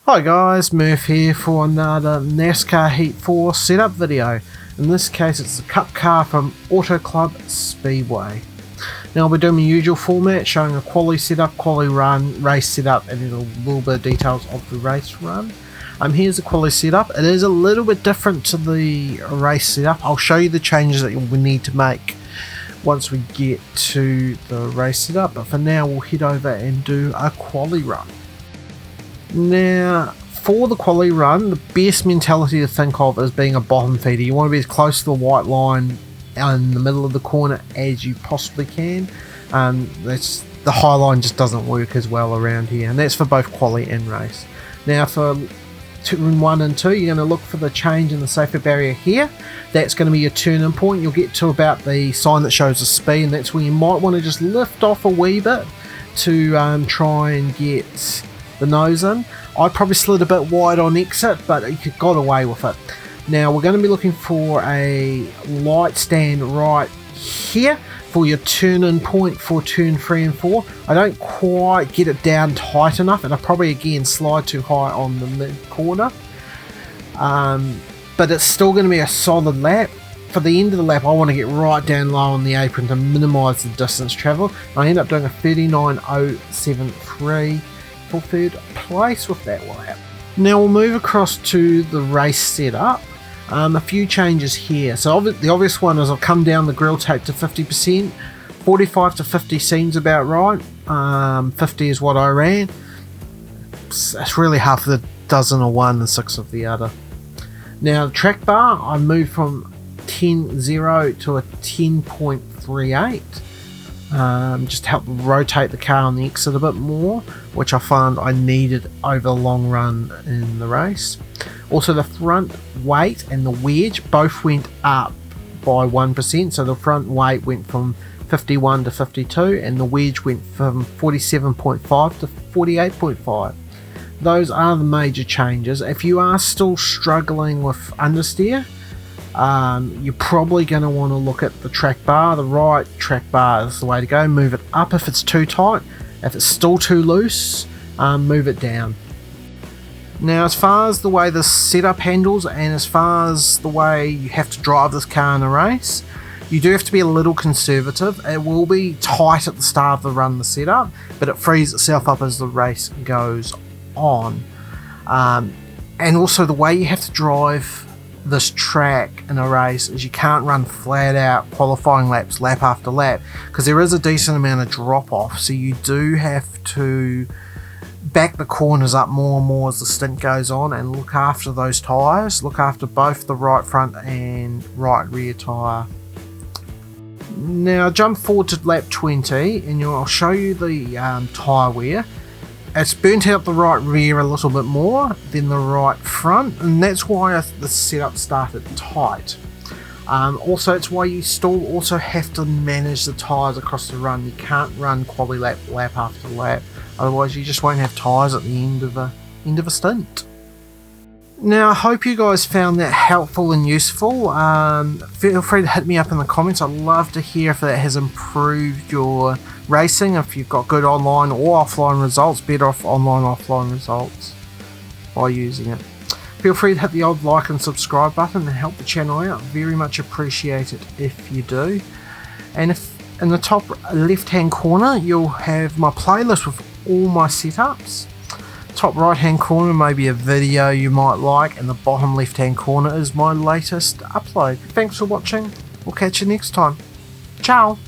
Hi guys, Murph here for another NASCAR Heat 4 setup video. In this case it's the Cup car from Auto Club Speedway. Now I'll be doing the usual format, showing a quali setup, quali run, race setup, and then a little bit of details of the race run. Here's the quali setup. It is a little bit different to the race setup. I'll show you the changes that we need to make once we get to the race setup, but for now we'll head over and do a quali run. Now, for the quali run, the best mentality to think of is being a bottom feeder. You want to be as close to the white line in the middle of the corner as you possibly can. The high line just doesn't work as well around here, and that's for both quali and race. Now, for turn 1 and 2, you're going to look for the change in the safety barrier here. That's going to be your turn-in point. You'll get to about the sign that shows the speed, and that's where you might want to just lift off a wee bit to try and get the nose in. I probably slid a bit wide on exit, but you got away with it. Now we're going to be looking for a light stand right here for your turn-in point for turn 3 and 4. I don't quite get it down tight enough, and I probably again slide too high on the mid corner. But it's still going to be a solid lap. For the end of the lap, I want to get right down low on the apron to minimise the distance travelled. I end up doing a 39.073 for third place with that lap. Now we'll move across to the race setup. A few changes here. So the obvious one is I'll come down the grill tape to 50%. 45 to 50 seems about right. 50 is what I ran. It's really half of the dozen of one and 6 of the other. Now the track bar, I moved from 10.0 to a 10.38. Just to help rotate the car on the exit a bit more, which I found I needed over the long run in the race. Also, the front weight and the wedge both went up by 1%, so the front weight went from 51 to 52 and the wedge went from 47.5 to 48.5. Those are the major changes. If you are still struggling with understeer, you're probably going to want to look at the track bar. The right track bar is the way to go. Move it up if it's too tight. If it's still too loose, move it down. Now, as far as the way the setup handles and as far as the way you have to drive this car in a race, you do have to be a little conservative. It will be tight at the start of the run, the setup, but it frees itself up as the race goes on. And also the way you have to drive this track in a race is you can't run flat out qualifying laps lap after lap, because there is a decent amount of drop off, so you do have to back the corners up more and more as the stint goes on and look after those tyres. Look after both the right front and right rear tyre. Now jump forward to lap 20 and I'll show you the tyre wear. It's burnt out the right rear a little bit more than the right front, and that's why the setup started tight. Also, it's why you still also have to manage the tyres across the run. You can't run quali lap after lap, otherwise you just won't have tyres at the end of a stint. Now I hope you guys found that helpful and useful. Feel free to hit me up in the comments. I'd love to hear if that has improved your racing, if you've got good online or offline results, better off online offline results by using it. Feel free to hit the old like and subscribe button to help the channel out. Very much appreciate it if you do. And if in the top left hand corner you'll have my playlist with all my setups. Top right hand corner may be a video you might like, and the bottom left hand corner is my latest upload. Thanks for watching. We'll catch you next time. Ciao.